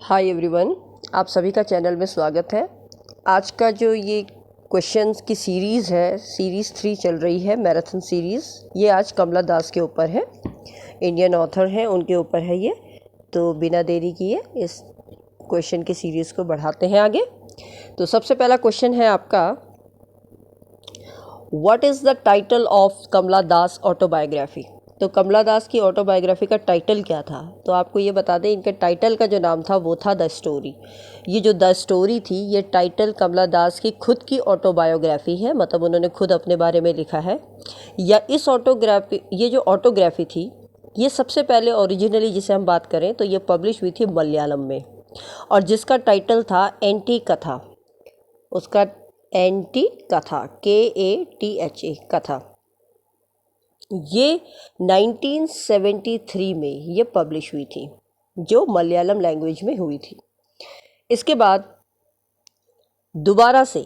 Hi everyone, आप सभी का चैनल में स्वागत है। आज का जो ये क्वेश्चंस की सीरीज़ है, सीरीज़ 3 चल रही है, मैराथन सीरीज़। ये आज कमला दास के ऊपर है, इंडियन ऑथर हैं, उनके ऊपर है ये। तो बिना देरी किए इस क्वेश्चन की सीरीज़ को बढ़ाते हैं आगे। तो सबसे पहला क्वेश्चन है आपका, what is the title of Kamala Das autobiography. तो कमला दास की ऑटोबायोग्राफी का टाइटल क्या था? तो आपको ये बता दें, इनके टाइटल का जो नाम था वो था द स्टोरी। ये जो द स्टोरी थी, ये टाइटल कमला दास की खुद की ऑटोबायोग्राफी है, मतलब उन्होंने खुद अपने बारे में लिखा है। या इस ऑटोग्राफी, ये जो ऑटोग्राफी थी, ये सबसे पहले ओरिजिनली जिसे हम बात करें तो ये पब्लिश हुई थी मलयालम में, और जिसका टाइटल था एंटी कथा। उसका एंटी कथा, KATHA कथा। ये 1973 में ये पब्लिश हुई थी, जो मलयालम लैंग्वेज में हुई थी। इसके बाद दोबारा से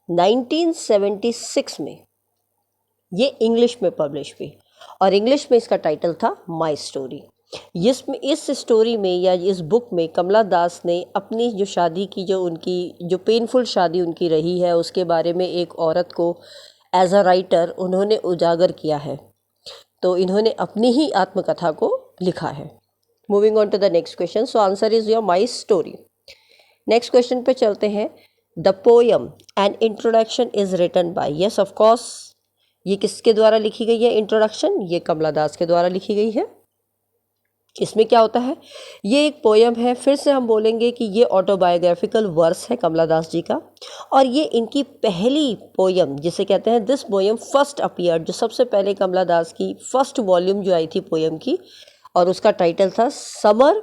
1976 में ये इंग्लिश में पब्लिश हुई, और इंग्लिश में इसका टाइटल था माय स्टोरी। इस स्टोरी में या इस बुक में कमला दास ने अपनी जो शादी की, जो पेनफुल शादी उनकी रही है, उसके बारे में एक औरत को एज अ राइटर उन्होंने उजागर किया है। तो इन्होंने अपनी ही आत्मकथा को लिखा है। Moving on to the next question. So answer is your my story. Next question पे चलते हैं। द पोयम एंड इंट्रोडक्शन इज रिटन बाय, यस ऑफ कोर्स, ये किसके द्वारा लिखी गई है? इंट्रोडक्शन ये कमला दास के द्वारा लिखी गई है। इसमें क्या होता है, ये एक पोयम है। फिर से हम बोलेंगे कि ये ऑटोबायोग्राफिकल वर्स है कमला दास जी का, और ये इनकी पहली पोयम, जिसे कहते हैं दिस पोयम फर्स्ट अपीयर, जो सबसे पहले कमला दास की फर्स्ट वॉल्यूम जो आई थी पोयम की, और उसका टाइटल था समर।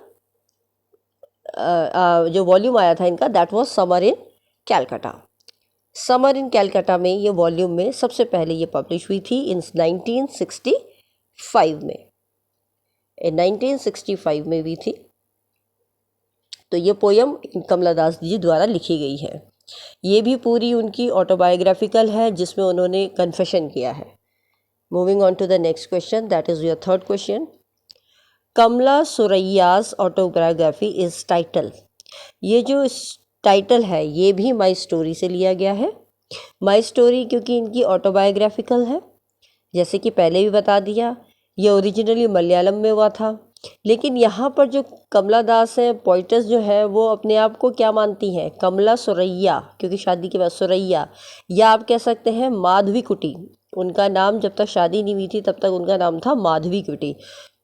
जो वॉल्यूम आया था इनका, that was summer in Calcutta. Summer in Calcutta में ये वॉल्यूम में सबसे पहले ये पब्लिश हुई थी इन 1965 में। 1965 में भी थी। तो ये पोयम कमला दास जी द्वारा लिखी गई है। ये भी पूरी उनकी ऑटोबायोग्राफिकल है, जिसमें उन्होंने कन्फेशन किया है। Moving on to the next question, that is your third question. Kamala Surayya's autobiography is title. ये जो टाइटल है ये भी माई स्टोरी से लिया गया है। माई स्टोरी क्योंकि इनकी ऑटोबायोग्राफिकल है, जैसे कि पहले भी बता दिया, ये ओरिजिनली मलयालम में हुआ था। लेकिन यहाँ पर जो कमला दास है, पोइटस जो है, वो अपने आप को क्या मानती हैं? कमला सुरैया, क्योंकि शादी के बाद सुरैया, या आप कह सकते हैं माधवी कुटी। उनका नाम जब तक शादी नहीं हुई थी तब तक उनका नाम था माधवी कुटी।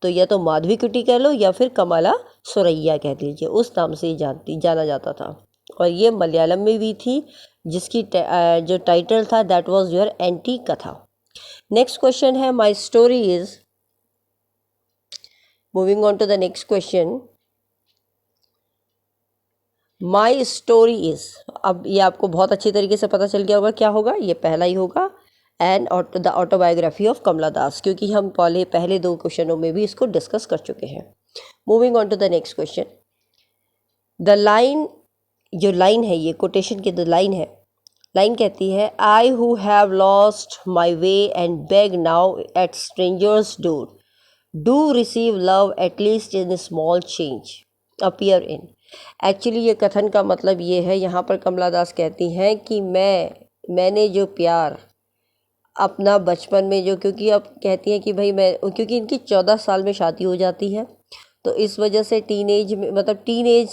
तो या तो माधवी कुटी कह लो या फिर कमला सुरैया कह लीजिए, उस नाम से ही जाना जाता था। और ये मलयालम में भी थी, जिसकी जो टाइटल था that was your Ente Katha. Next question है, my story is, moving on to the next question, my story is. अब ये आपको बहुत अच्छी तरीके से पता चल गया होगा क्या होगा, ये पहला ही होगा, and the autobiography of Kamala दास, क्योंकि हम पहले दो क्वेश्चनों में भी इसको डिस्कस कर चुके हैं। Moving on to the next question. The line, जो लाइन है, ये कोटेशन की द लाइन है। लाइन कहती है, I who have lost my way and beg now at strangers door to receive love at least in small change appear in. Actually ये कथन का मतलब ये है, यहाँ पर कमला दास कहती हैं कि मैंने जो प्यार अपना बचपन में जो, क्योंकि अब कहती हैं कि भाई क्योंकि इनकी 14 साल में शादी हो जाती है, तो इस वजह से टीनेज में, मतलब टीनेज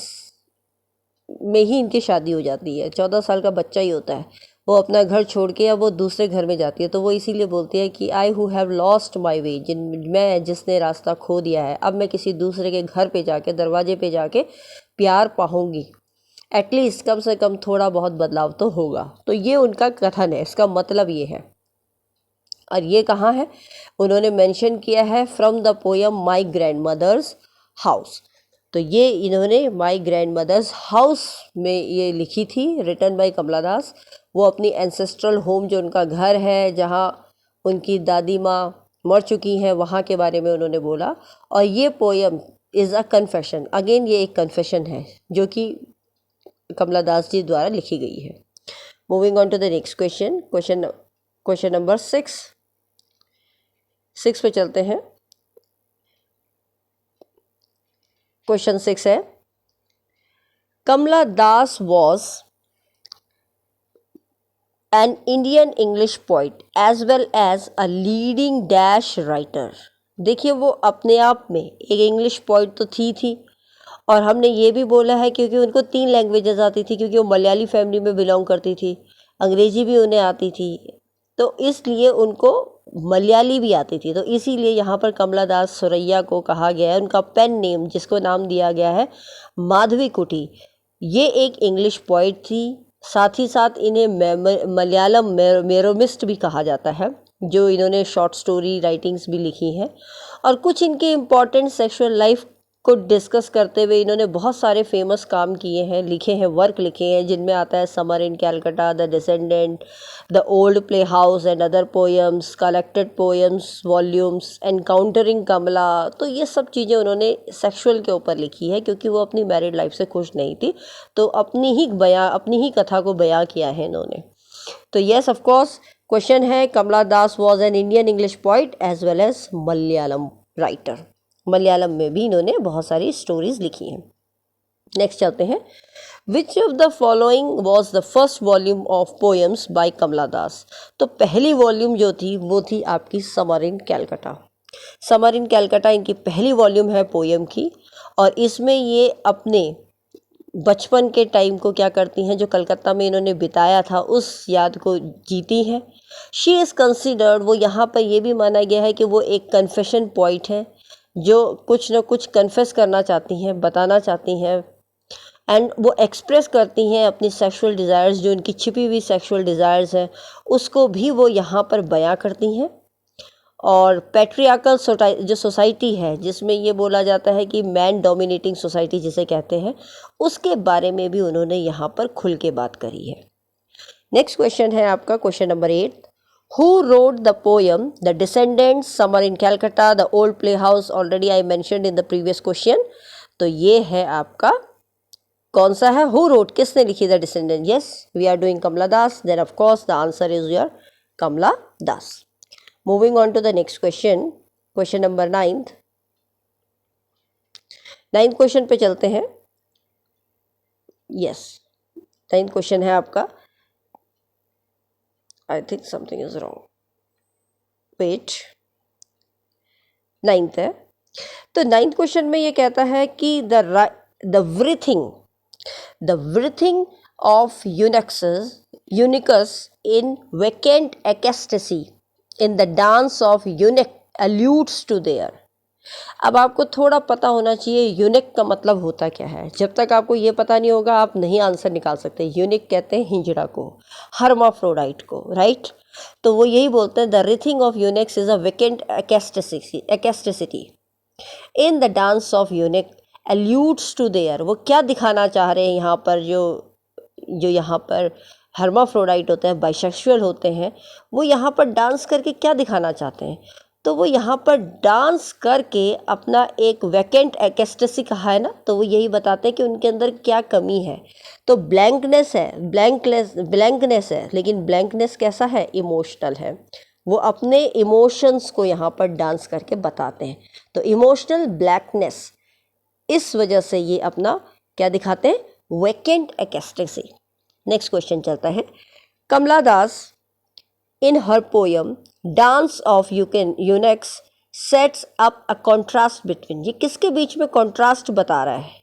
में ही इनकी शादी हो जाती है। 14 साल का बच्चा ही होता है, वो अपना घर छोड़ के अब वो दूसरे घर में जाती है। तो वो इसीलिए बोलती है कि I who have lost my way, जिसने रास्ता खो दिया है, अब मैं किसी दूसरे के घर पे जाके, दरवाजे पे जाके प्यार पाऊंगी। एटलीस्ट कम से कम थोड़ा बहुत बदलाव तो होगा। तो ये उनका कथन है, इसका मतलब ये है। और ये कहाँ है? उन्होंने मेंशन किया है from the poem my grandmother's house. तो ये इन्होंने माई ग्रैंड मदर्स हाउस में ये लिखी थी, रिटन बाय कमला दास। वो अपनी एंसेस्ट्रल होम, जो उनका घर है जहाँ उनकी दादी माँ मर चुकी हैं, वहाँ के बारे में उन्होंने बोला। और ये poem is a confession, again ये एक कन्फेशन है जो कि कमला दास जी द्वारा लिखी गई है। Moving on to the next question, question number 6 पे चलते हैं। क्वेश्चन 6 है, Kamala Das was an Indian English poet as well as a leading dash writer. देखिए वो अपने आप में एक इंग्लिश पोइट तो थी और हमने ये भी बोला है क्योंकि उनको 3 लैंग्वेजेस आती थी, क्योंकि वो मलयाली फैमिली में बिलोंग करती थी, अंग्रेजी भी उन्हें आती थी, तो इसलिए उनको मलयाली भी आती थी। तो इसीलिए यहाँ पर कमला दास सुरैया को कहा गया है, उनका पेन नेम जिसको नाम दिया गया है माधवीकुट्टी, ये एक इंग्लिश पोइट थी। साथ ही साथ इन्हें मलयालम मेरोमिस्ट भी कहा जाता है, जो इन्होंने शॉर्ट स्टोरी राइटिंग्स भी लिखी हैं। और कुछ इनके इम्पॉर्टेंट सेक्सुअल लाइफ को डिस्कस करते हुए इन्होंने बहुत सारे फेमस काम किए हैं, लिखे हैं, वर्क लिखे हैं, जिनमें आता है summer in Calcutta, the descendant, the old play house and other poems, collected poems volumes, encountering Kamala. तो ये सब चीज़ें उन्होंने सेक्सुअल के ऊपर लिखी है, क्योंकि वो अपनी मैरिड लाइफ से खुश नहीं थी, तो अपनी ही कथा को बयां किया है इन्होंने। तो येस ऑफ कोर्स क्वेश्चन है, Kamala Das was an Indian English poet as well as Malayalam writer. Malayalam में भी इन्होंने बहुत सारी स्टोरीज लिखी हैं। नेक्स्ट चलते हैं, which of the following was the first volume of poems by Kamala Das. तो पहली वॉल्यूम जो थी वो थी आपकी summer in Calcutta. Summer in Calcutta इनकी पहली वॉल्यूम है पोएम की, और इसमें ये अपने बचपन के टाइम को क्या करती हैं, जो कलकत्ता में इन्होंने बिताया था उस याद को जीती हैं। शी इज़ कंसिडर्ड, वो यहाँ पर ये भी माना गया है कि वो एक कन्फेशन पॉइंट है, जो कुछ न कुछ कन्फेस करना चाहती हैं, बताना चाहती हैं, एंड वो एक्सप्रेस करती हैं अपनी सेक्सुअल डिज़ायर्स, जो उनकी छिपी हुई सेक्सुअल डिज़ायर्स हैं उसको भी वो यहाँ पर बयां करती हैं। और पैट्रियार्कल जो सोसाइटी है, जिसमें ये बोला जाता है कि मैन डोमिनेटिंग सोसाइटी जिसे कहते हैं, उसके बारे में भी उन्होंने यहाँ पर खुल के बात करी है। नेक्स्ट क्वेश्चन है आपका question number 8, Who wrote the poem The Descendants, Summer in Calcutta, The Old Playhouse? Already I mentioned in the previous question. तो ये है आपका कौन सा है, Who wrote, किसने लिखी The Descendants? Yes, we are doing Kamala Das. Then of course the answer is your Kamala Das. Moving on to the next question, question number 9th. 9th question पे चलते हैं। Yes, 9th क्वेश्चन है आपका, I think something is wrong. Wait, 9th है। तो 9th question में ये कहता है कि the breathing of eunuchs in vacant ecstasy in the dance of eunuch alludes to their। अब आपको थोड़ा पता होना चाहिए यूनिक का मतलब होता क्या है। जब तक आपको ये पता नहीं होगा आप नहीं आंसर निकाल सकते। यूनिक कहते हैं हिजड़ा को, हर्माफ्रोडाइट को, राइट। तो वो यही बोलते हैं, the writhing of eunuchs is a vacant ecstasy in the dance of eunuch alludes to their. वो क्या दिखाना चाह रहे हैं यहाँ पर, जो यहाँ पर हर्माफ्रोडाइट होते हैं, बाइसेक्सुअल होते हैं, वो यहाँ पर डांस करके क्या दिखाना चाहते हैं। तो वो यहाँ पर डांस करके अपना एक वैकेंट एक्स्टेसी कहा है ना, तो वो यही बताते हैं कि उनके अंदर क्या कमी है। तो ब्लैंकनेस है, लेकिन ब्लैंकनेस कैसा है, इमोशनल है। वो अपने इमोशंस को यहाँ पर डांस करके बताते हैं। तो इमोशनल ब्लैंकनेस, इस वजह से ये अपना क्या दिखाते हैं, वैकेंट एक्स्टेसी। नेक्स्ट क्वेश्चन चलता है, कमला दास in her poem Dance of Eunuchs sets up a contrast between, ये किसके बीच में कॉन्ट्रास्ट बता रहा है,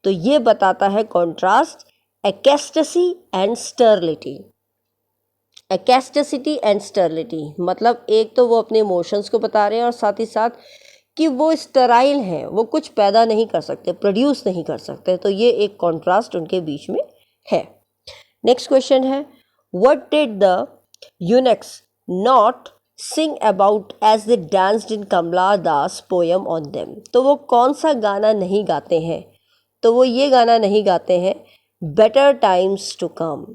तो ये बताता है contrast ecstasy and sterility. Ecstasy and sterility मतलब एक तो वो अपने इमोशंस को बता रहे हैं और साथ ही साथ कि वो स्टराइल हैं, वो कुछ पैदा नहीं कर सकते, प्रोड्यूस नहीं कर सकते। तो ये एक कॉन्ट्रास्ट उनके बीच में है। नेक्स्ट क्वेश्चन है, what did the eunuchs not sing about as they danced in Kamala Das poem on them? तो वो कौन सा गाना नहीं गाते हैं, तो वो ये गाना नहीं गाते हैं better times to come।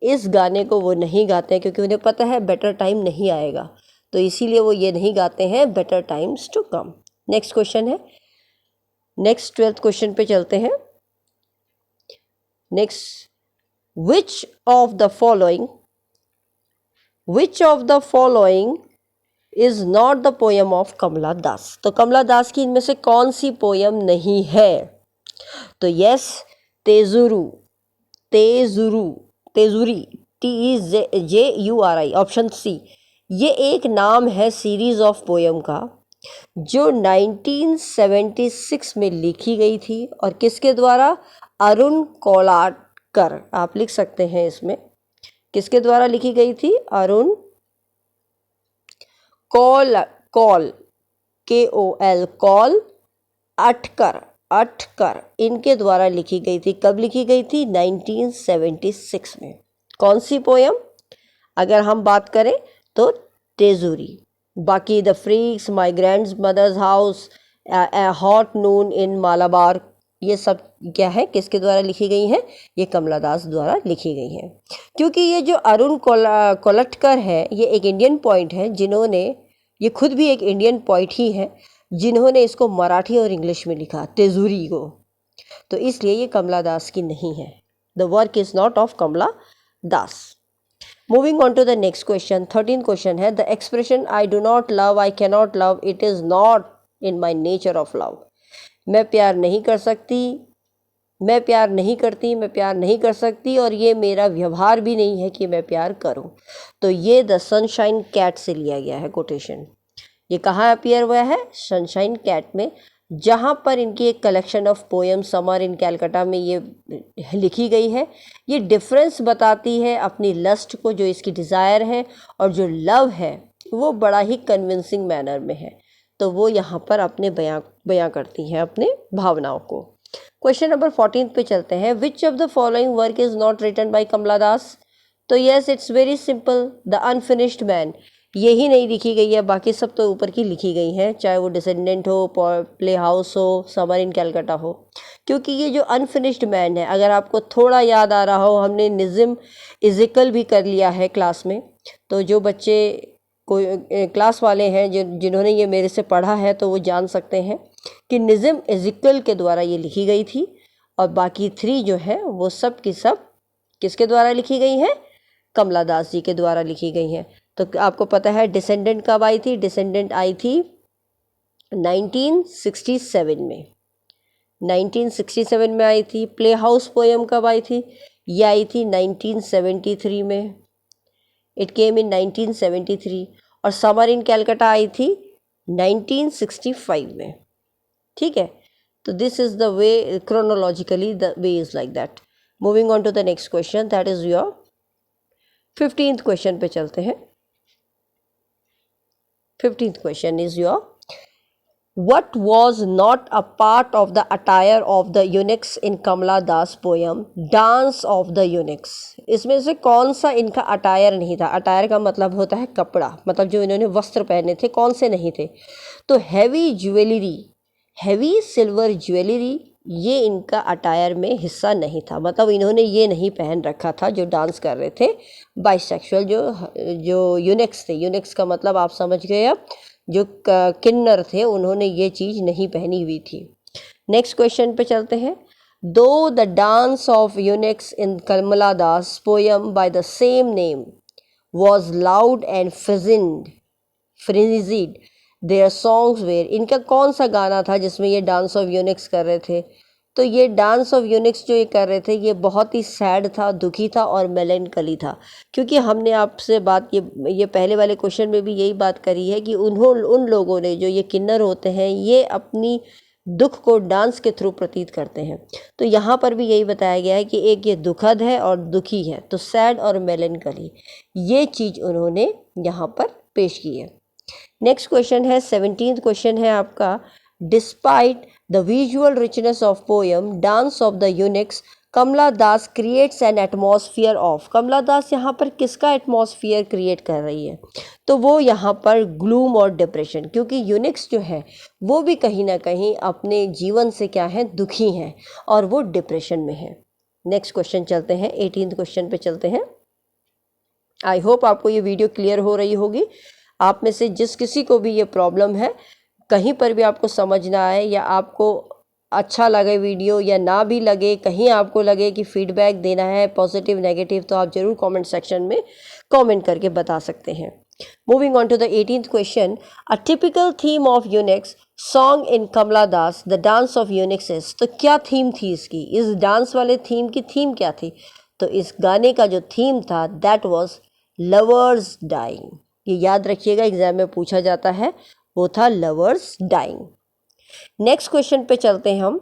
इस गाने को वो नहीं गाते हैं क्योंकि उन्हें पता है better time नहीं आएगा, तो इसीलिए वो ये नहीं गाते हैं better times to come। Next question है, नेक्स्ट 12th क्वेश्चन पे चलते हैं। Next, which of the following is not the poem of कमला दास। तो कमला दास की इनमें से कौन सी पोयम नहीं है, तो यस तेजुरु, तेजुरु, तेजुरी, TEJURI, ऑप्शन सी। ये एक नाम है सीरीज ऑफ पोयम का जो 1976 में लिखी गई थी और किसके द्वारा? अरुण कोलाटकर, आप लिख सकते हैं इसमें, किसके द्वारा लिखी गई थी? Arun call KOL call Atkar इनके द्वारा लिखी गई थी। कब लिखी गई थी? 1976 में। कौन सी पोयम? अगर हम बात करें तो तेजुरी। बाकी the freaks, my grandmother's house, hot noon in Malabar, ये सब क्या है, किसके द्वारा लिखी गई हैं? ये कमला दास द्वारा लिखी गई हैं। क्योंकि ये जो अरुण कोलटकर है ये एक इंडियन पोइट है जिन्होंने, ये खुद भी एक इंडियन पोइट ही है जिन्होंने इसको मराठी और इंग्लिश में लिखा, तेजुरी को, तो इसलिए ये कमला दास की नहीं है। The work is not of Kamala Das. Moving on to the next question, 13th question है, the expression I do not love, I cannot love, it is not in my nature of love. मैं प्यार नहीं कर सकती, मैं प्यार नहीं करती, मैं प्यार नहीं कर सकती और ये मेरा व्यवहार भी नहीं है कि मैं प्यार करूं। तो ये द सनशाइन कैट से लिया गया है कोटेशन। ये कहाँ अपीयर हुआ है? सनशाइन कैट में, जहाँ पर इनकी एक collection of poem summer in Calcutta में ये लिखी गई है। ये डिफरेंस बताती है अपनी लस्ट को, जो इसकी डिज़ायर है, और जो लव है वो बड़ा ही कन्विंसिंग मैनर में है। तो वो यहाँ पर अपने बयां करती हैं अपने भावनाओं को। क्वेश्चन नंबर 14 पे चलते हैं। Which of the following work is not written by Kamala Das? तो yes, it's very simple, the unfinished man. यही नहीं लिखी गई है, बाकी सब तो ऊपर की लिखी गई हैं, चाहे वो डिसेंडेंट हो, प्ले हाउस हो, समर इन कैलकाटा हो। क्योंकि ये जो अनफिनिश्ड मैन है, अगर आपको थोड़ा याद आ रहा हो, हमने निज़म इजिकल भी कर लिया है क्लास में। तो जो बच्चे कोई क्लास वाले हैं जिन्होंने ये मेरे से पढ़ा है तो वो जान सकते हैं कि निज़म इजिकल के द्वारा ये लिखी गई थी। और बाकी 3 जो है वो सब की सब किसके द्वारा लिखी गई हैं? कमला दास जी के द्वारा लिखी गई हैं। तो आपको पता है डिसेंडेंट कब आई थी? डिसेंडेंट आई थी 1967 में, 1967 में आई थी। प्ले हाउस पोएम कब आई थी? ये आई थी 1973 में, इट केम इन 1973। और समर इन कैलकाटा आई थी 1965 में। ठीक है, तो this is the way, chronologically the way is like that. Moving on to the next question, that is your 15th question पे चलते हैं। 15th question is your, what was not a part of the attire of the eunuchs in Kamala Das poem Dance of the Eunuchs? इसमें से कौन सा इनका attire नहीं था? अटायर का मतलब होता है कपड़ा, मतलब जो इन्होंने वस्त्र पहने थे, कौन से नहीं थे? तो heavy jewellery, heavy silver jewellery, ये इनका अटायर में हिस्सा नहीं था। मतलब इन्होंने ये नहीं पहन रखा था जो डांस कर रहे थे बाइसेक्सुअल, जो यूनिक्स थे। यूनिक्स का मतलब आप समझ गए अब, जो किन्नर थे, उन्होंने ये चीज़ नहीं पहनी हुई थी। नेक्स्ट क्वेश्चन पे चलते हैं। दो the dance of eunuchs in Kamala Das poem by the same name was loud and frenzied their songs were, इनका कौन सा गाना था जिसमें ये डांस ऑफ यूनिक्स कर रहे थे? तो ये डांस ऑफ यूनिक्स जो ये कर रहे थे ये बहुत ही सैड था, दुखी था और मेलेंकली था। क्योंकि हमने आपसे बात ये पहले वाले क्वेश्चन में भी यही बात करी है कि उन लोगों ने, जो ये किन्नर होते हैं, ये अपनी दुख को डांस के थ्रू प्रतीत करते हैं। तो यहाँ पर भी यही बताया गया है कि एक ये दुखद है और दुखी है, तो सैड और मेलेंकली, ये चीज़ उन्होंने यहाँ पर पेश की है। नेक्स्ट क्वेश्चन है 17th क्वेश्चन है आपका। Despite the visual richness of poem dance of the eunuchs, Kamala Das creates an atmosphere of, Kamala Das यहाँ पर किसका एटमॉस्फियर क्रिएट कर रही है? तो वो यहाँ पर ग्लूम और डिप्रेशन, क्योंकि यूनिक्स जो है वो भी कहीं ना कहीं अपने जीवन से क्या है, दुखी हैं और वो डिप्रेशन में है। नेक्स्ट क्वेश्चन चलते हैं, 18th क्वेश्चन पे चलते हैं। आई होप आपको ये वीडियो क्लियर हो रही होगी। आप में से जिस किसी को भी ये प्रॉब्लम है, कहीं पर भी आपको समझ ना आए या आपको अच्छा लगे वीडियो या ना भी लगे, कहीं आपको लगे कि फीडबैक देना है पॉजिटिव नेगेटिव, तो आप ज़रूर कमेंट सेक्शन में कमेंट करके बता सकते हैं। Moving on to the 18th question, a typical theme of Unix song in Kamla Das, the dance of Unix is। तो क्या थीम थी इसकी, इस डांस वाले थीम की थीम क्या थी? तो इस गाने का जो थीम था दैट वाज लवर्स डाइंग। ये याद रखिएगा, एग्जाम में पूछा जाता है, वो था लवर्स डाइंग। नेक्स्ट क्वेश्चन पे चलते हैं हम,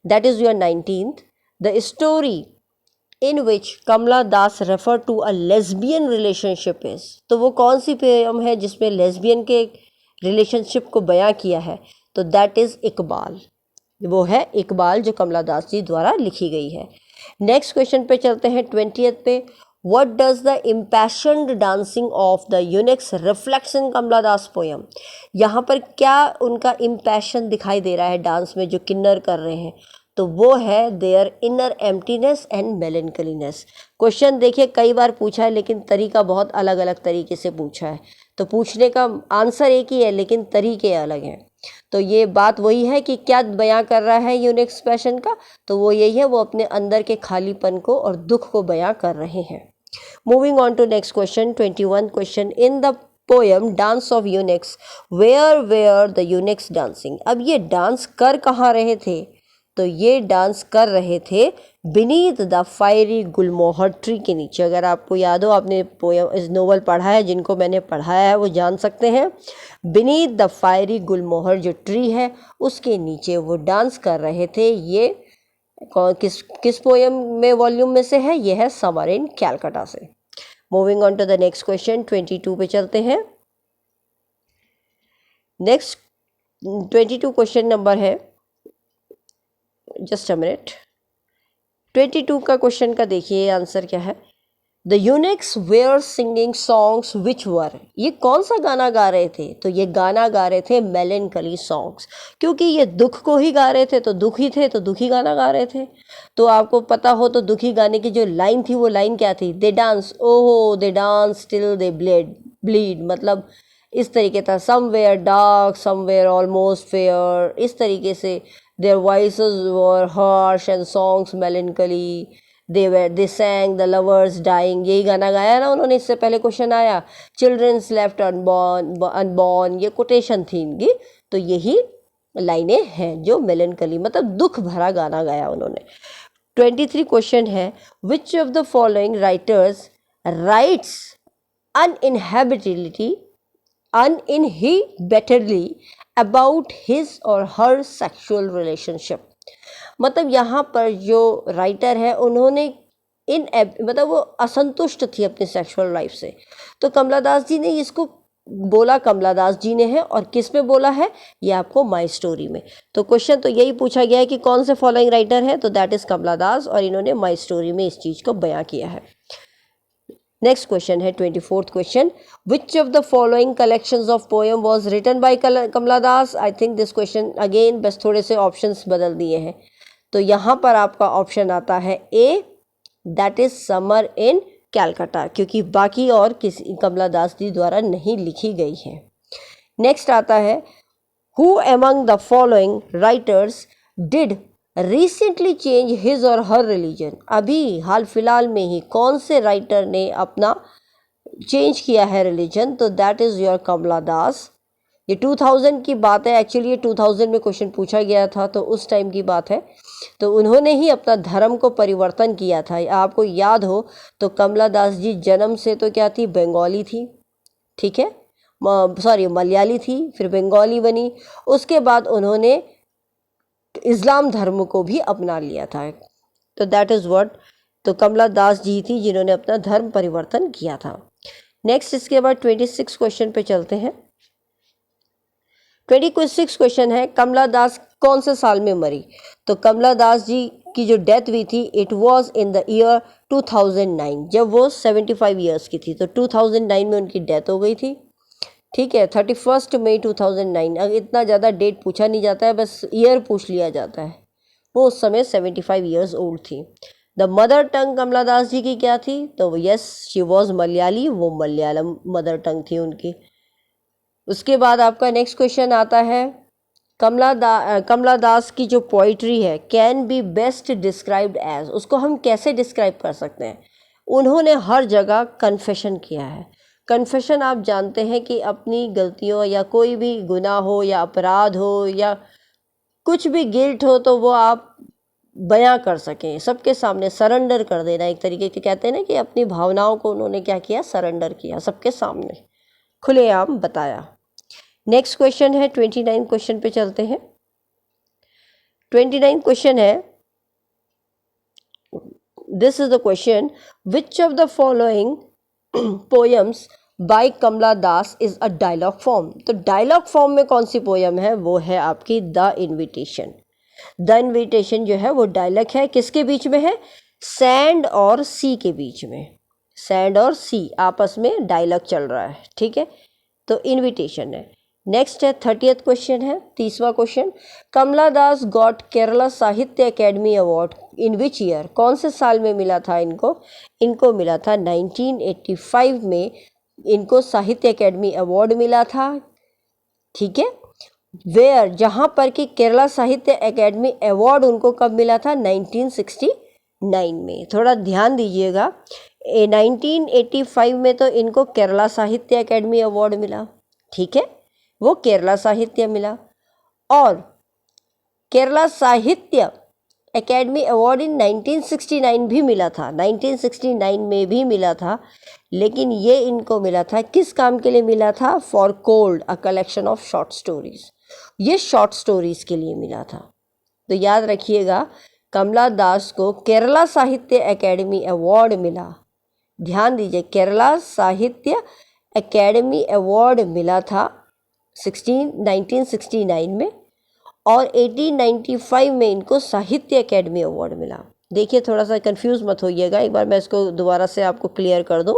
that is your 19th, the story in which Kamala Das refer to a lesbian relationship is. तो वो कौन सी पोयम है जिसमें लेस्बियन के रिलेशनशिप को बयां किया है? तो दैट इज इकबाल। वो है इकबाल जो कमला दास जी द्वारा लिखी गई है। नेक्स्ट क्वेश्चन पे चलते हैं 20th पे, what does the impassioned dancing of the eunuchs reflects in Kamala Das poem. यहाँ पर क्या उनका इम्पैशन दिखाई दे रहा है डांस में जो किन्नर कर रहे हैं? तो वो है there inner emptiness and melancholiness. Question देखिए कई बार पूछा है लेकिन तरीका बहुत अलग अलग तरीके से पूछा है, तो पूछने का आंसर एक ही है लेकिन तरीके अलग हैं। तो ये बात वही है कि क्या बयां कर रहा है यूनिक्स पैशन का, तो वो यही है, वो अपने अंदर के खालीपन को और दुख को बयां कर रहे हैं। Moving on to next question, 21 question, in the poem dance of eunuchs where the eunuchs dancing. अब ये डांस कर कहाँ रहे थे? तो ये डांस कर रहे थे beneath the fiery Gulmohar tree के नीचे। अगर आपको याद हो, आपने पोयम इस नोवेल पढ़ा है, जिनको मैंने पढ़ाया है वो जान सकते हैं। बीनीथ द फायरी गुलमोहर जो ट्री है उसके नीचे वो डांस कर रहे थे। ये किस पोयम में वॉल्यूम में से है? ये है समर इन कैलकाटा से। Moving on to the next question, 22 पे चलते हैं। नेक्स्ट 22 क्वेश्चन नंबर है, जस्ट अ मिनट, 22 का क्वेश्चन का देखिए आंसर क्या है। The eunuchs were singing songs which were. ये कौन सा गाना गा रहे थे? तो ये गाना गा रहे थे मेलेंकली सॉन्ग्स, क्योंकि ये दुख को ही गा रहे थे, तो दुखी थे तो दुखी गाना गा रहे थे। तो आपको पता हो तो दुखी गाने की जो लाइन थी वो लाइन क्या थी? दे डांस ओहो they dance till they bleed, मतलब इस तरीके था, somewhere dark somewhere almost fair, इस तरीके से। Their voices were harsh and songs melancholy, they sang the lovers dying। यही गाना गाया ना उन्होंने, इससे पहले क्वेश्चन आया चिल्ड्रंस लेफ्ट अनबॉर्न, ये कोटेशन थी इनकी। तो यही लाइनें हैं जो मेलेंकली मतलब दुख भरा गाना गाया उन्होंने। 23 क्वेश्चन है, विच of the following writers rights uninhabitability about his और हर सेक्सुअल रिलेशनशिप। मतलब यहाँ पर जो राइटर है उन्होंने मतलब वो असंतुष्ट थी अपनी सेक्सुअल लाइफ से, तो कमला दास जी ने इसको बोला, कमला दास जी ने है, और किस में बोला है? ये आपको माई स्टोरी में। तो क्वेश्चन तो यही पूछा गया है कि कौन से फॉलोइंग राइटर है, तो दैट इज कमला दास, और इन्होंने माई स्टोरी में इस चीज़ को बयां किया है। नेक्स्ट क्वेश्चन है 24th question, which of the following collections of poem was written by Kamala Das. I think this question again बस थोड़े से ऑप्शंस बदल दिए हैं। तो यहाँ पर आपका ऑप्शन आता है ए, that is summer in Calcutta, क्योंकि बाकी और किसी कमला दास जी द्वारा नहीं लिखी गई है। नेक्स्ट आता है, who among the following writers did recently change his और हर रिलीजन। अभी हाल फिलहाल में ही कौन से राइटर ने अपना चेंज किया है रिलीजन? तो दैट इज योर कमला दास। ये 2000 की बात है, एक्चुअली ये 2000 में क्वेश्चन पूछा गया था, तो उस टाइम की बात है। तो उन्होंने ही अपना धर्म को परिवर्तन किया था। आपको याद हो तो कमला दास जी जन्म से तो क्या थी? बंगाली थी, ठीक है, सॉरी मलयाली थी, फिर बंगाली बनी, उसके बाद उन्होंने इस्लाम धर्म को भी अपना लिया था। तो दैट इज़ व्हाट, तो कमला दास जी थी जिन्होंने अपना धर्म परिवर्तन किया था। नेक्स्ट इसके बाद 26 क्वेश्चन पे चलते हैं। 26 क्वेश्चन है, कमला दास कौन से साल में मरी? तो कमला दास जी की जो डेथ हुई थी it was in the year 2009, जब वो 75 ईयर्स की थी। तो 2009 में उनकी डेथ हो गई थी, ठीक है, 31 मई 2009। अगर इतना ज़्यादा डेट पूछा नहीं जाता है, बस ईयर पूछ लिया जाता है। वो उस समय 75 ईयर्स ओल्ड थी। द मदर टंग कमला दास जी की क्या थी? तो यस शी वॉज मलयाली, वो मलयालम मदर टंग थी उनकी। उसके बाद आपका नेक्स्ट क्वेश्चन आता है, कमला दास की जो पोइट्री है can be best described as, उसको हम कैसे डिस्क्राइब कर सकते हैं? उन्होंने हर जगह कन्फेशन किया है, कन्फेशन आप जानते हैं कि अपनी गलतियों या कोई भी गुनाह हो या अपराध हो या कुछ भी गिल्ट हो तो वो आप बयां कर सकें सबके सामने, सरेंडर कर देना एक तरीके के, कहते हैं ना कि अपनी भावनाओं को उन्होंने क्या किया, सरेंडर किया, सबके सामने खुलेआम बताया। नेक्स्ट क्वेश्चन है 29 क्वेश्चन पे चलते हैं। 29 क्वेश्चन है, this is the question, which of the following poems by Kamala Das is a dialogue form. तो डायलॉग फॉर्म में कौन सी पोएम है, वो है आपकी द इनविटेशन। द इनविटेशन जो है वो डायलॉग है, किसके बीच में है, सैंड और सी के बीच में, सैंड और सी आपस में डायलॉग चल रहा है, ठीक है, तो इनविटेशन है। नेक्स्ट है 30th क्वेश्चन है, 30वां क्वेश्चन, कमला दास गॉट केरला साहित्य academy award in which year. कौन से साल में मिला था इनको, इनको मिला था 1985 में, इनको साहित्य अकेडमी अवार्ड मिला था, ठीक है। वेयर, जहाँ पर कि केरला साहित्य अकेडमी अवार्ड उनको कब मिला था, 1969 में। थोड़ा ध्यान दीजिएगा, 1985 में तो इनको केरला साहित्य अकेडमी अवार्ड मिला, ठीक है, वो केरला साहित्य मिला, और केरला साहित्य एकेडमी अवार्ड इन 1969 भी मिला था, 1969 में भी मिला था, लेकिन ये इनको मिला था, किस काम के लिए मिला था, for cold a collection of short stories, ये शॉर्ट स्टोरीज के लिए मिला था। तो याद रखिएगा, कमला दास को केरला साहित्य एकेडमी अवार्ड मिला, ध्यान दीजिए, केरला साहित्य एकेडमी अवार्ड मिला था 1969 में, और 1895 में इनको साहित्य एकेडमी अवार्ड मिला। देखिए थोड़ा सा कंफ्यूज मत होइएगा, एक बार मैं इसको दोबारा से आपको क्लियर कर दूं।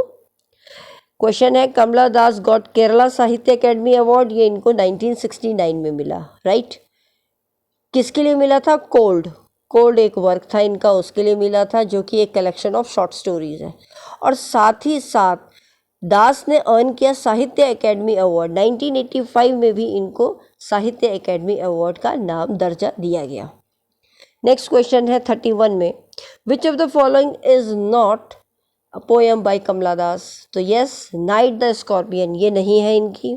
क्वेश्चन है, कमला दास गॉट केरला साहित्य एकेडमी अवार्ड, ये इनको 1969 में मिला, राइट। किसके लिए मिला था, कोल्ड, कोल्ड एक वर्क था इनका, उसके लिए मिला था, जो कि एक कलेक्शन ऑफ शॉर्ट स्टोरीज है। और साथ ही साथ दास ने अर्न किया साहित्य एकेडमी अवार्ड, 1985 में भी इनको साहित्य एकेडमी अवार्ड का नाम दर्जा दिया गया। नेक्स्ट क्वेश्चन है 31 में, which of the following is not a poem by Kamala Das. तो यस, नाइट द स्कॉर्पियन, ये नहीं है इनकी,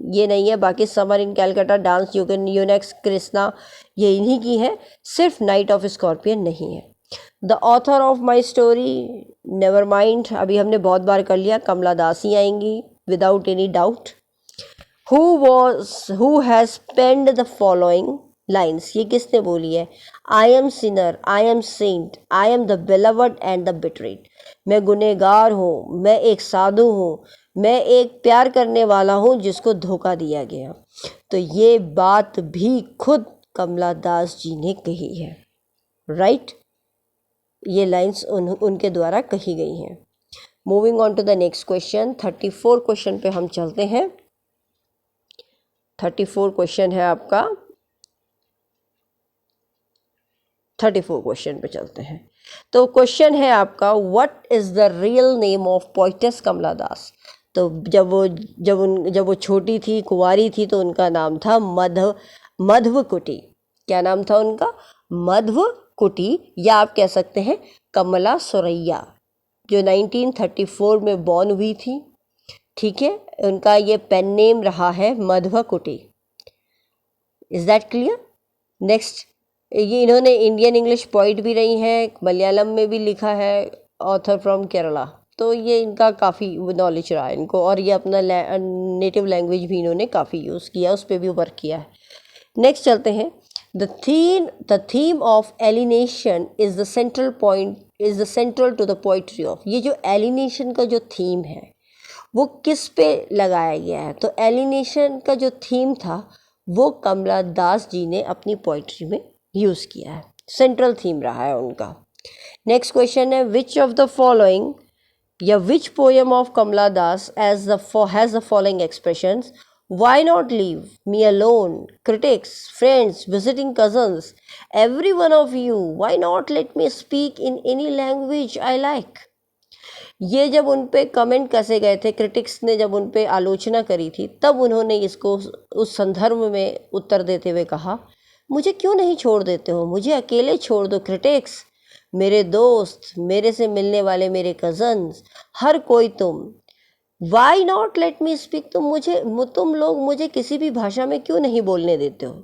ये नहीं है, बाकी summer in Calcutta, dance Unix Krishna, ये इन्हीं की है, सिर्फ नाइट ऑफ स्कॉर्पियन नहीं है। The author of my story, never mind, अभी हमने बहुत बार कर लिया, कमला दास ही आएंगी without any doubt. Who has penned the following lines, ये किसने बोली है, I am sinner, I am saint, I am the beloved and the betrayed. मैं गुनहगार हूँ, मैं एक साधु हूँ, मैं एक प्यार करने वाला हूँ जिसको धोखा दिया गया। तो ये बात भी खुद कमला दास जी ने कही है, राइट। ये लाइंस उनके द्वारा कही गई हैं। Moving on to the next question, 34 question पे हम चलते हैं। 34 क्वेश्चन है आपका, 34 क्वेश्चन पे चलते हैं। तो क्वेश्चन है आपका, what is the real name of poetess Kamala Das. तो जब वो छोटी थी, कुंवारी थी, तो उनका नाम था मध्वकुटी। क्या नाम था उनका, मध्वकुटी, या आप कह सकते हैं कमला सुरैया, जो 1934 में बॉर्न हुई थी, ठीक है। उनका ये पेन नेम रहा है Madhavikutty. Is that clear. Next, ये इन्होंने इंडियन इंग्लिश पोइट भी रही हैं, मलयालम में भी लिखा है, ऑथर फ्रॉम केरला। तो ये इनका काफ़ी नॉलेज रहा है इनको, और ये अपना नेटिव लैंग्वेज भी इन्होंने काफ़ी यूज़ किया, उस पर भी वर्क किया है। नेक्स्ट चलते हैं, the theme of alienation is the central point, is the central to the poetry of. ये जो एलिनेशन का जो थीम है वो किस पे लगाया गया है, तो एलिनेशन का जो थीम था वो कमला दास जी ने अपनी पोइट्री में यूज़ किया है, सेंट्रल थीम रहा है उनका। नेक्स्ट क्वेश्चन है, विच ऑफ द फॉलोइंग, या which poem of Kamala Das has the following expressions, why not leave me alone, critics, friends, visiting cousins, every one of you, why not let me speak in any language I like। ये जब उन पे comment कसे गए थे, critics ने जब उन पे आलोचना करी थी, तब उन्होंने इसको उस संदर्भ में उत्तर देते हुए कहा, मुझे क्यों नहीं छोड़ देते हो, मुझे अकेले छोड़ दो क्रिटिक्स, मेरे दोस्त, मेरे से मिलने वाले मेरे कज़न्स, हर कोई तुम why not let me speak, तुम लोग मुझे किसी भी भाषा में क्यों नहीं बोलने देते हो।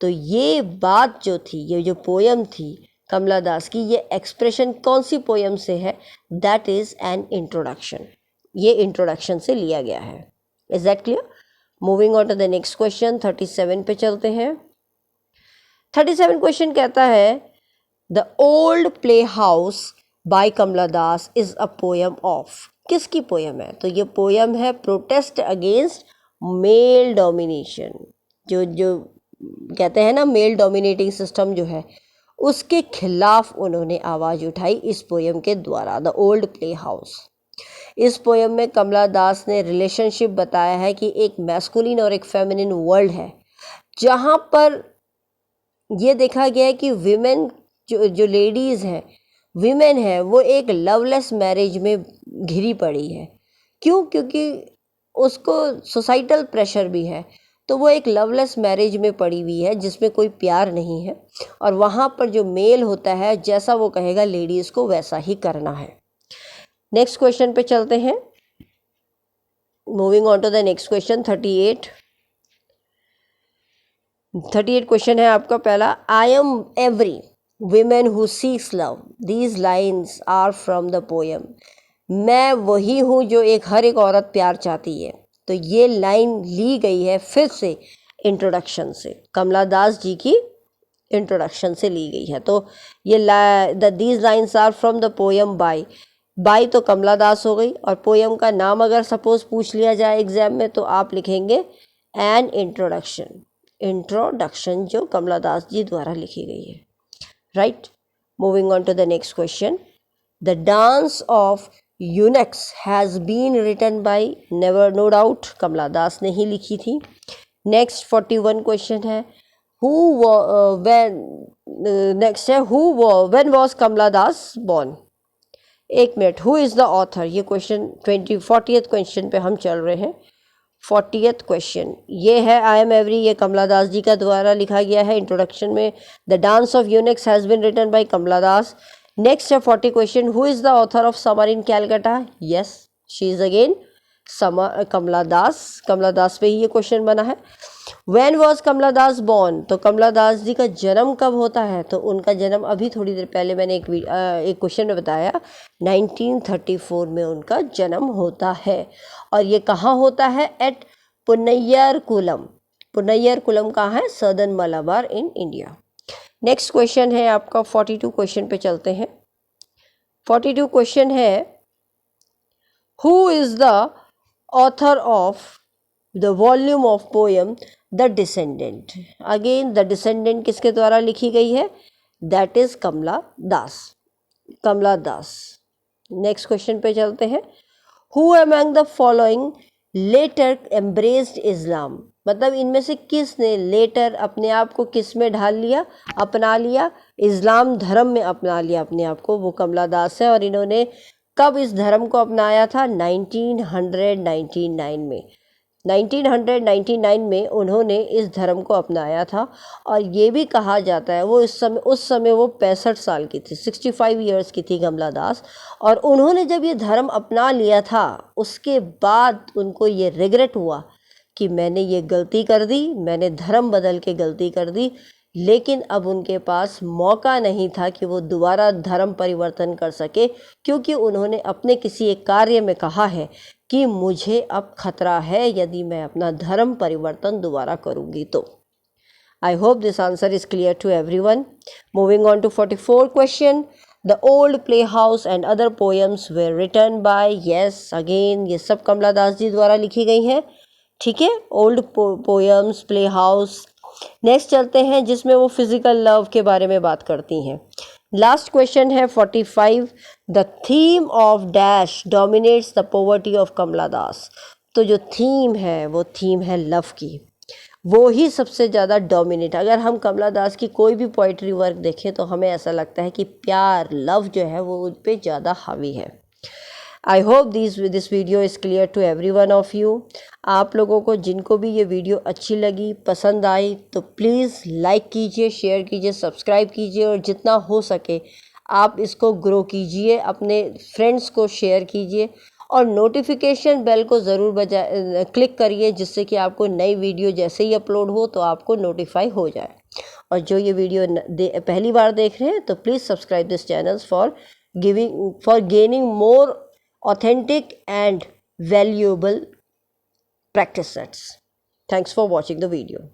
तो ये बात जो थी, ये जो पोयम थी कमला दास की, ये एक्सप्रेशन कौन सी पोयम से है, दैट इज़ एन इंट्रोडक्शन। ये इंट्रोडक्शन से लिया गया है। Is that clear? Moving on to the next question, 37 पे चलते हैं। 37 क्वेश्चन कहता है the old play house by Kamala Das is a poem of. किसकी पोयम है? तो ये पोयम है प्रोटेस्ट अगेंस्ट मेल डोमिनेशन। जो कहते हैं ना मेल डोमिनेटिंग सिस्टम जो है, उसके खिलाफ उन्होंने आवाज़ उठाई इस पोयम के द्वारा, द ओल्ड प्ले हाउस। इस पोयम में कमला दास ने रिलेशनशिप बताया है कि एक मैस्कुलिन और एक फेमिनिन वर्ल्ड है, जहाँ पर ये देखा गया है कि विमेन जो लेडीज़ हैं, विमेन है, वो एक लवलेस मैरिज में घिरी पड़ी है। क्यों? क्योंकि उसको सोसाइटल प्रेशर भी है, तो वो एक लवलेस मैरिज में पड़ी हुई है जिसमें कोई प्यार नहीं है, और वहाँ पर जो मेल होता है जैसा वो कहेगा लेडीज़ को वैसा ही करना है। नेक्स्ट क्वेश्चन पे चलते हैं। Moving on to the next question, 38 question है आपका पहला। I am every women who seeks love, these lines are from the poem. मैं वही हूँ जो हर एक औरत प्यार चाहती है। तो ये लाइन ली गई है फिर से इंट्रोडक्शन से, कमला दास जी की इंट्रोडक्शन से ली गई है। तो ये these lines are from the poem by तो कमला दास हो गई, और पोयम का नाम अगर सपोज पूछ लिया जाए एग्जाम में तो आप लिखेंगे एन इंट्रोडक्शन जो कमला दास जी द्वारा लिखी गई है। Right, moving on to the next question. The dance of eunuchs has been written by, never, no doubt Kamala Das ने ही लिखी थी। नेक्स्ट 41 क्वेश्चन है when was Kamala Das born. एक minute, who is the author, ये क्वेश्चन 40th क्वेश्चन पे हम चल रहे हैं। 40th क्वेश्चन ये है आई एम एवरी, ये कमला दास जी का द्वारा लिखा गया है इंट्रोडक्शन में। The dance of eunuchs has been written by Kamala Das. Next है 40 question, who is the author of summer in Calcutta. Yes, she is again Kamala Das पे ही ये क्वेश्चन बना है। When was Kamala Das born, तो कमला दास जी का जन्म कब होता है, तो उनका जन्म अभी थोड़ी देर पहले मैंने एक क्वेश्चन में बताया 1934 में उनका जन्म होता है। और ये कहाँ होता है? एट पुन्नैयारकुलम। पुन्नैयारकुलम कहाँ है? Southern Malabar in India. Next question है आपका 42 क्वेश्चन पे चलते हैं। 42 क्वेश्चन है who is the author of the volume of poem the descendant. Again the descendant किसके द्वारा लिखी गई है? That is Kamala Das. Next question पे चलते हैं। Who among the following later embraced Islam, मतलब इनमें से किसने लेटर अपने आप को किस में ढाल लिया, अपना लिया, इस्लाम धर्म में अपना लिया अपने आप को, वो कमला दास है। और इन्होंने कब इस धर्म को अपनाया था? 1999 में। 1999 में उन्होंने इस धर्म को अपनाया था। और ये भी कहा जाता है वो उस समय वो 65 साल की थी, 65 ईयर्स की थी कमला दास। और उन्होंने जब ये धर्म अपना लिया था उसके बाद उनको ये रिग्रेट हुआ कि मैंने ये गलती कर दी, मैंने धर्म बदल के गलती कर दी। लेकिन अब उनके पास मौका नहीं था कि वो दोबारा धर्म परिवर्तन कर सके, क्योंकि उन्होंने अपने किसी एक कार्य में कहा है कि मुझे अब खतरा है यदि मैं अपना धर्म परिवर्तन दोबारा करूंगी तो। I hope this answer is clear to everyone. Moving on to 44 question. The old play house and other poems were written bye, yes again ये सब कमला दास जी द्वारा लिखी गई हैं। ठीक है, old poems, play house. Next चलते हैं जिसमें वो फिजिकल लव के बारे में बात करती हैं। लास्ट क्वेश्चन है 45। The theme of dash dominates the poverty of Kamala Das. तो जो थीम है वो थीम है लव की, वो ही सबसे ज़्यादा डोमिनेट। अगर हम कमला दास की कोई भी पोइट्री वर्क देखें तो हमें ऐसा लगता है कि प्यार, लव जो है वो उन पे ज़्यादा हावी है। I hope this video is clear to every one of you. आप लोगों को जिनको भी ये वीडियो अच्छी लगी, पसंद आई, तो प्लीज़ लाइक कीजिए, शेयर कीजिए, सब्सक्राइब कीजिए, और जितना हो सके आप इसको ग्रो कीजिए, अपने फ्रेंड्स को शेयर कीजिए। और नोटिफिकेशन बेल को ज़रूर क्लिक करिए, जिससे कि आपको नई वीडियो जैसे ही अपलोड हो तो आपको नोटिफाई हो जाए। और जो ये वीडियो पहली बार देख रहे हैं तो please subscribe this channels for gaining more authentic and valuable practice sets. Thanks for watching the video.